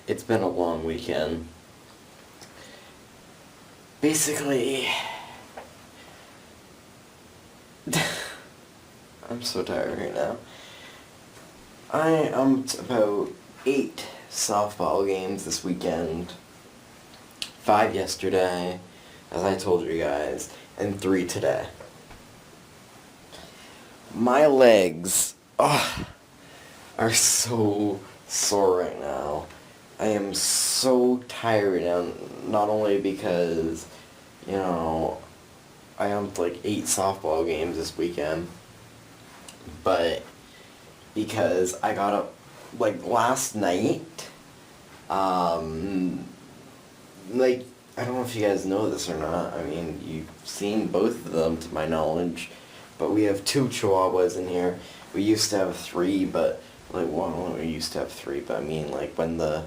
It's been a long weekend. Basically, I'm so tired right now. I am about 8 softball games this weekend, 5 yesterday, as I told you guys, and 3 today. My legs, are so sore right now. I am so tired now, not only because, I am like 8 softball games this weekend, but because I got up, like, last night, like, I don't know if you guys know this or not. I mean, you've seen both of them to my knowledge, but we have 2 Chihuahuas in here. We used to have 3, but, like, well, we used to have 3, but I mean, like, when the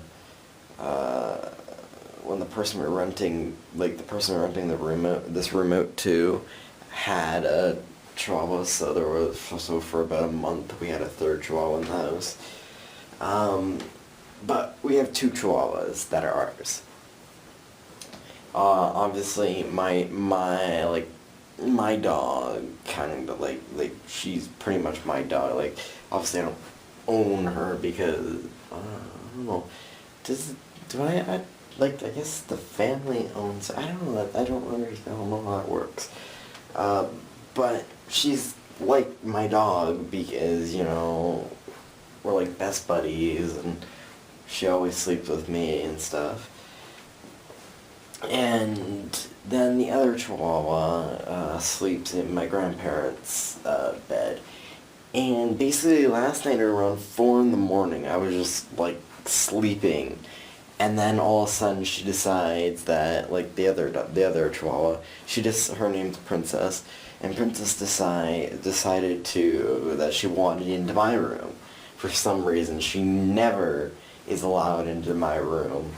person we're renting, this remote to, had a Chihuahua, so for about a month we had a 3rd Chihuahua in the house. But we have 2 Chihuahuas that are ours. Obviously my dog kind of like she's pretty much my dog. Like, obviously I don't own her because I don't know. I guess the family owns. I don't know. I don't know how that works. But she's like my dog because, we're like best buddies and she always sleeps with me and stuff. And then the other Chihuahua sleeps in my grandparents' bed. And basically last night around 4 in the morning, I was just like sleeping. And then all of a sudden she decides that, like, the other Chihuahua, her name's Princess, and Princess decided that she wanted into my room. For some reason, she never is allowed into my room.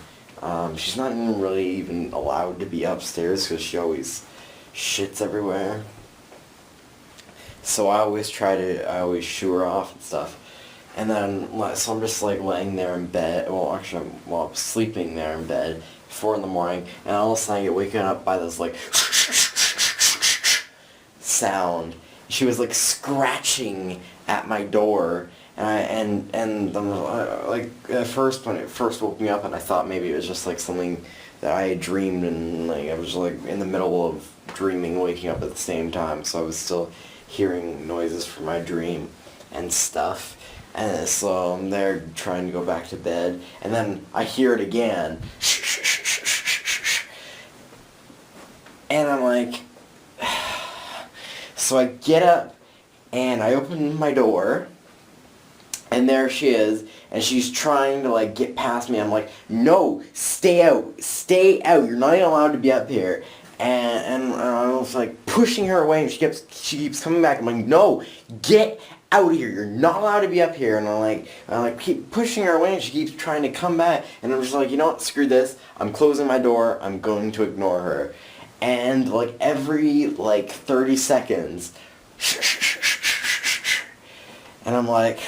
She's not even allowed to be upstairs because she always shits everywhere. So I always shoo her off and stuff. And then, so I'm just like laying there in bed, I'm sleeping there in bed, 4 in the morning, and all of a sudden I get waken up by this like sound. She was like scratching at my door, and like at first, when it first woke me up, and I thought maybe it was just like something that I had dreamed, and like I was like in the middle of dreaming, waking up at the same time, so I was still hearing noises from my dream and stuff. And so I'm there trying to go back to bed, and then I hear it again. And I'm like, so I get up and I open my door, and there she is, and she's trying to like get past me. I'm like, no, stay out, you're not even allowed to be up here. And I was like pushing her away, and she keeps coming back. I'm like, no, get out of here, you're not allowed to be up here. And I keep pushing her away, and she keeps trying to come back, and I'm just like, you know what, screw this, I'm closing my door, I'm going to ignore her. And like every 30 seconds, and I'm like,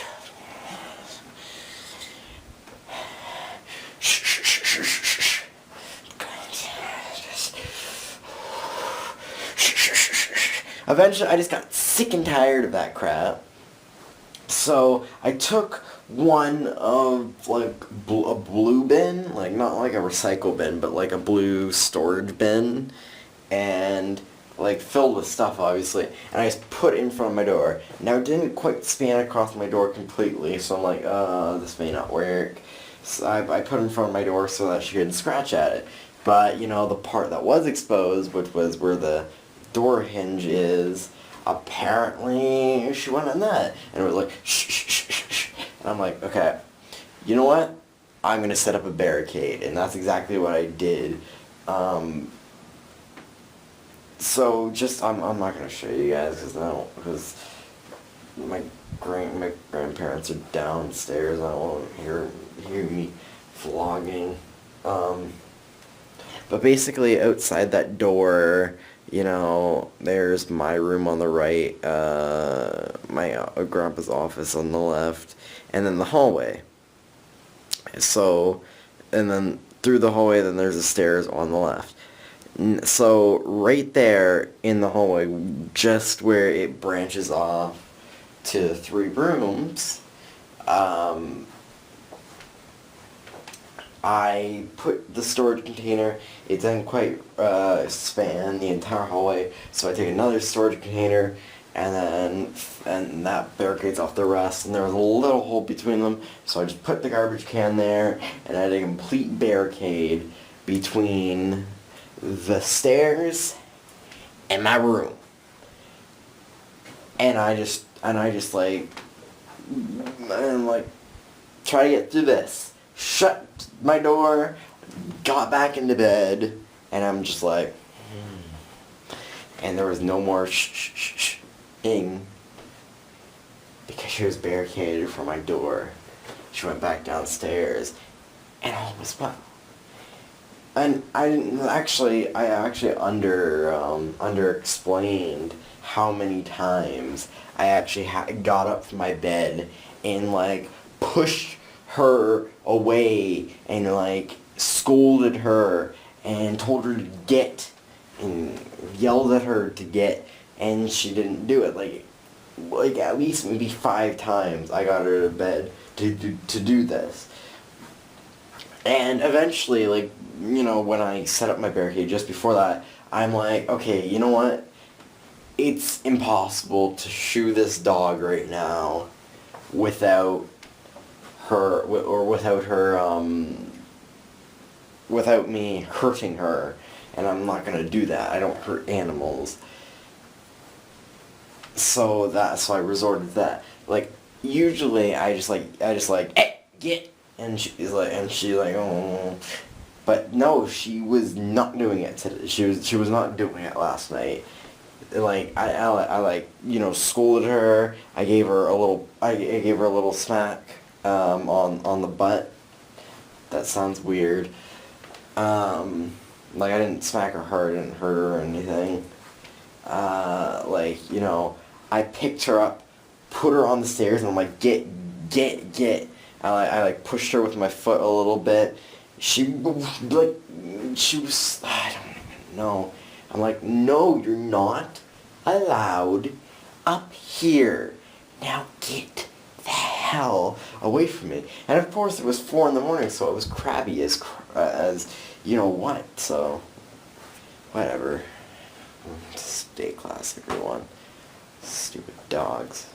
eventually I just got sick and tired of that crap. So I took one of like a blue bin, like not like a recycle bin, but like a blue storage bin, and like filled with stuff obviously, and I just put it in front of my door. Now it didn't quite span across my door completely, so I'm like, this may not work. So I put it in front of my door so that she couldn't scratch at it. But the part that was exposed, which was where the door hinge is, apparently she went on that, and it was like shh, shh, shh, shh, shh. And I'm like, okay, you know what, I'm gonna set up a barricade, and that's exactly what I did. So just I'm not gonna show you guys because my grandparents are downstairs. I won't hear me vlogging. But basically outside that door, there's my room on the right, my grandpa's office on the left, and then the hallway. So then through the hallway, then there's the stairs on the left. So right there in the hallway, just where it branches off to 3 rooms, I put the storage container. It didn't quite span the entire hallway, so I take another storage container, and that barricades off the rest, and there was a little hole between them, so I just put the garbage can there, and I had a complete barricade between the stairs and my room. And I just like try to get through this. Shut my door, got back into bed, and I'm just like, and there was no more ing because she was barricaded from my door. She went back downstairs, and all was well. And I actually under explained how many times I actually got up from my bed and like pushed her away and like scolded her and told her to get and yelled at her to get, and she didn't do it. Like at least maybe 5 times I got her to bed to do this. And eventually, like, you know, when I set up my barricade just before that, I'm like, okay, you know what? It's impossible to shoo this dog right now without her, or without her, without me hurting her. And I'm not gonna do that. I don't hurt animals. So I resorted to that. Like, usually I just like, hey, get. And she's like, oh, but no, she was not doing it today. She was not doing it last night. Like I like, you know, scolded her. I gave her a little smack on the butt. That sounds weird. Like I didn't smack her hard, I didn't hurt her or anything. Like, you know, I picked her up, put her on the stairs, and I'm like, get. I like pushed her with my foot a little bit. She was, I don't even know. I'm like, no, you're not allowed up here. Now get the hell away from me. And of course it was 4 in the morning, so it was crabby as you know what, so whatever. Stay class, everyone. Stupid dogs.